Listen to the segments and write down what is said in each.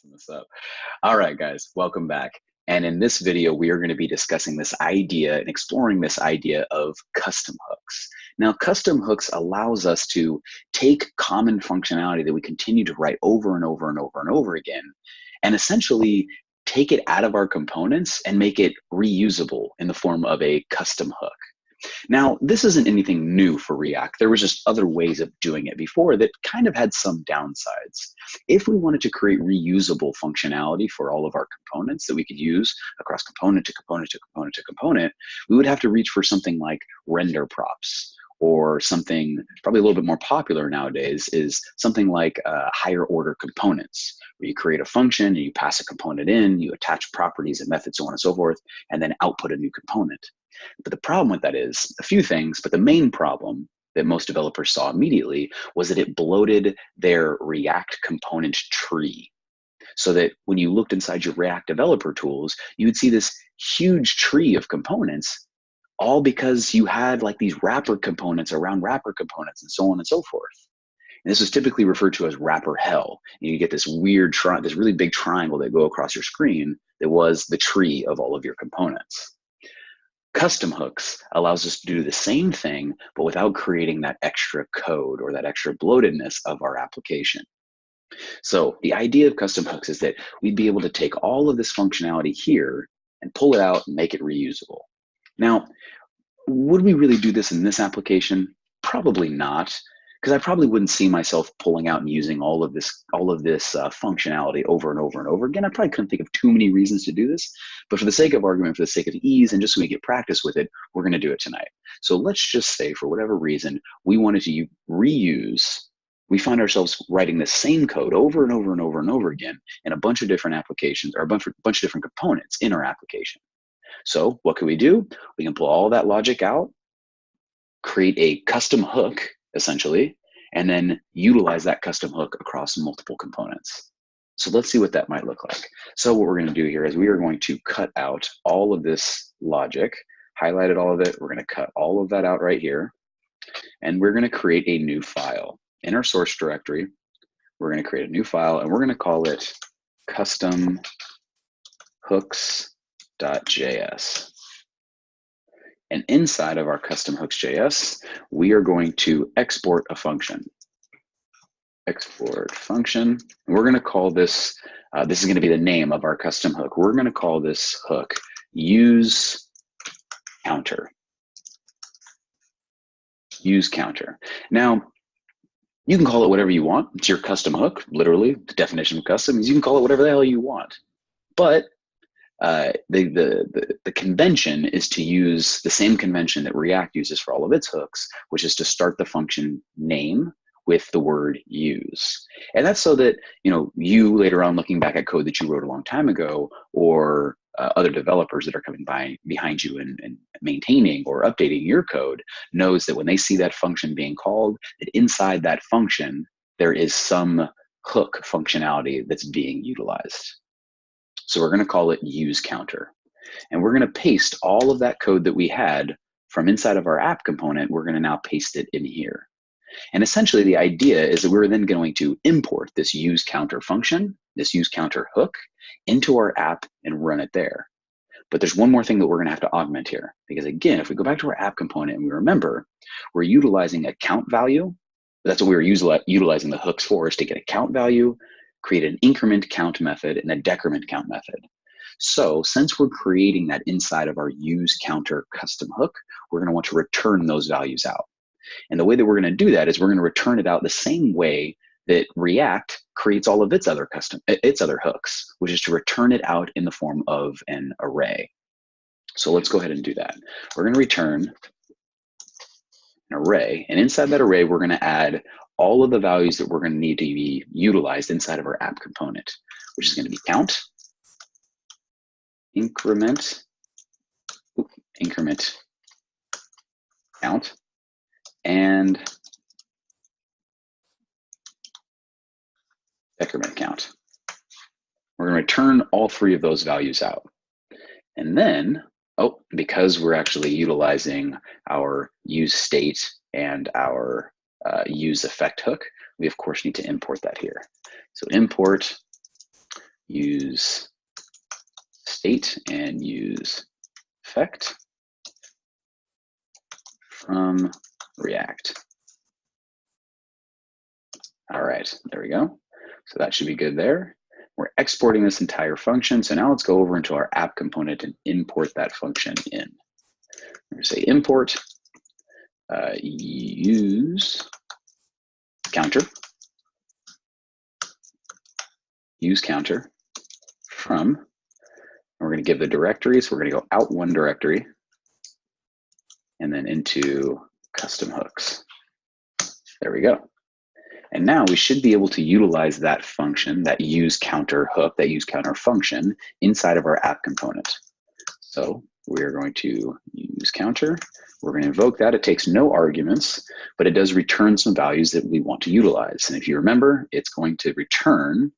Messing this up. All right, guys, welcome back. And in this video, we are going to be discussing this idea and exploring this idea of custom hooks. Now, custom hooks allows us to take common functionality that we continue to write over and over and over and over again, and essentially take it out of our components and make it reusable in the form of a custom hook. Now, this isn't anything new for React. There was just other ways of doing it before that kind of had some downsides. If we wanted to create reusable functionality for all of our components that we could use across component to component to component to component, we would have to reach for something like render props, or something probably a little bit more popular nowadays is something like higher order components, where you create a function and you pass a component in, you attach properties and methods, so on and so forth, and then output a new component. But the problem with that is a few things, but the main problem that most developers saw immediately was that it bloated their React component tree. So that when you looked inside your React developer tools, you would see this huge tree of components, all because you had like these wrapper components around wrapper components and so on and so forth. And this is typically referred to as wrapper hell. And you get this weird, this really big triangle that go across your screen that was the tree of all of your components. Custom hooks allows us to do the same thing, but without creating that extra code or that extra bloatedness of our application. So the idea of custom hooks is that we'd be able to take all of this functionality here and pull it out and make it reusable. Now, would we really do this in this application? Probably not, because I probably wouldn't see myself pulling out and using all of this functionality over and over and over again. I probably couldn't think of too many reasons to do this, but for the sake of argument, for the sake of ease, and just so we get practice with it, we're going to do it tonight. So let's just say, for whatever reason, we wanted to reuse. We find ourselves writing the same code over and over and over and over again in a bunch of different applications, or a bunch of different components in our application. So what can we do? We can pull all that logic out, create a custom hook, essentially, and then utilize that custom hook across multiple components. So let's see what that might look like. So what we're going to do here is we are going to cut out all of this logic, highlighted all of it. We're going to cut all of that out right here, and we're going to create a new file. In our source directory, we're going to create a new file, and we're going to call it custom hooks.js. And inside of our custom hooks.js, we are going to export a function. Export function. And we're going to call this, this is going to be the name of our custom hook. We're going to call this hook use counter. Use counter. Now, you can call it whatever you want. It's your custom hook, literally. The definition of custom is you can call it whatever the hell you want. But the convention is to use the same convention that React uses for all of its hooks, which is to start the function name with the word use. And that's so that, you later on looking back at code that you wrote a long time ago, or other developers that are coming behind you and maintaining or updating your code, knows that when they see that function being called, that inside that function, there is some hook functionality that's being utilized. So we're going to call it use counter. And we're going to paste all of that code that we had from inside of our app component. We're going to now paste it in here. And essentially the idea is that we're then going to import this use counter function, this use counter hook, into our app and run it there. But there's one more thing that we're going to have to augment here. Because again, if we go back to our app component and we remember, we're utilizing a count value. That's what we were utilizing the hooks for, is to get a count value, create an increment count method and a decrement count method. So since we're creating that inside of our use counter custom hook, we're going to want to return those values out. And the way that we're going to do that is we're going to return it out the same way that React creates all of its other hooks, which is to return it out in the form of an array. So let's go ahead and do that. We're going to return an array, and inside that array, we're going to add all of the values that we're going to need to be utilized inside of our app component, which is going to be count, increment count, and decrement count. We're going to return all three of those values out. And then, because we're actually utilizing our use state and our use effect hook, we of course need to import that here. So import use state and use effect from React. All right, there we go. So that should be good there. We're exporting this entire function. So now let's go over into our app component and import that function in. We're going to say import use counter from, and we're going to give the directory. So we're going to go out one directory and then into custom hooks. There we go. And now we should be able to utilize that function, that use counter hook, that use counter function inside of our app component. So we're going to use counter. We're going to invoke that. It takes no arguments, but it does return some values that we want to utilize. And if you remember, it's going to return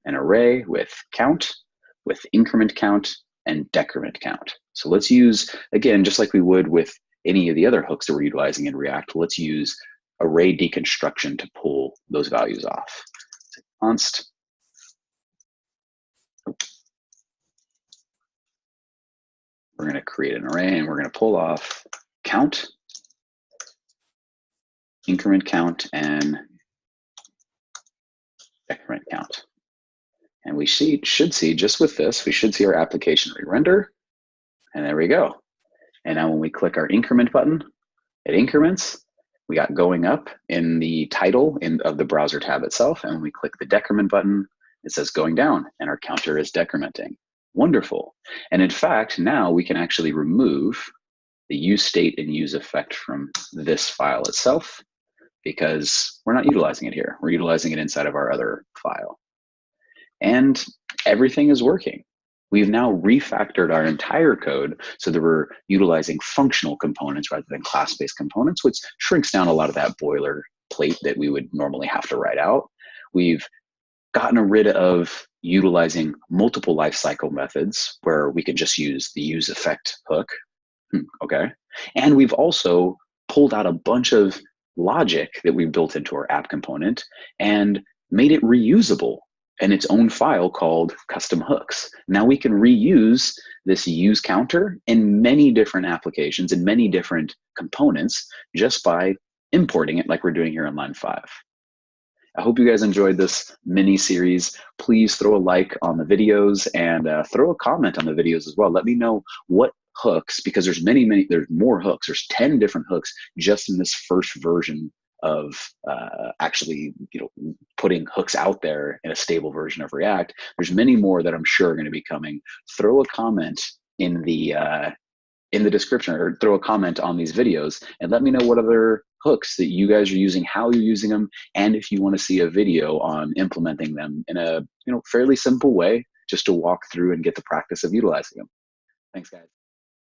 an array with count, with increment count, and decrement count. So let's use, again, just like we would with any of the other hooks that we're utilizing in React, let's use array deconstruction to pull those values off. So const we're going to create an array and we're going to pull off count, increment count, and decrement count. And we should see just with this, we should see our application re-render. And there we go. And now when we click our increment button, it increments. We got going up in the title of the browser tab itself. And when we click the decrement button, it says going down and our counter is decrementing. Wonderful. And in fact, now we can actually remove the use state and use effect from this file itself because we're not utilizing it here. We're utilizing it inside of our other file. And everything is working. We've now refactored our entire code so that we're utilizing functional components rather than class-based components, which shrinks down a lot of that boilerplate that we would normally have to write out. We've gotten rid of utilizing multiple lifecycle methods where we can just use the use effect hook. Okay. And we've also pulled out a bunch of logic that we built into our app component and made it reusable in its own file called custom hooks. Now we can reuse this use counter in many different applications and many different components just by importing it like we're doing here in line 5. I hope you guys enjoyed this mini series. Please throw a like on the videos and throw a comment on the videos as well. Let me know what hooks, because there's there's more hooks. There's 10 different hooks just in this first version of actually, putting hooks out there in a stable version of React. There's many more that I'm sure are going to be coming. Throw a comment in the description, or throw a comment on these videos and let me know what other hooks that you guys are using, how you're using them, and if you want to see a video on implementing them in a fairly simple way, just to walk through and get the practice of utilizing them. Thanks, guys.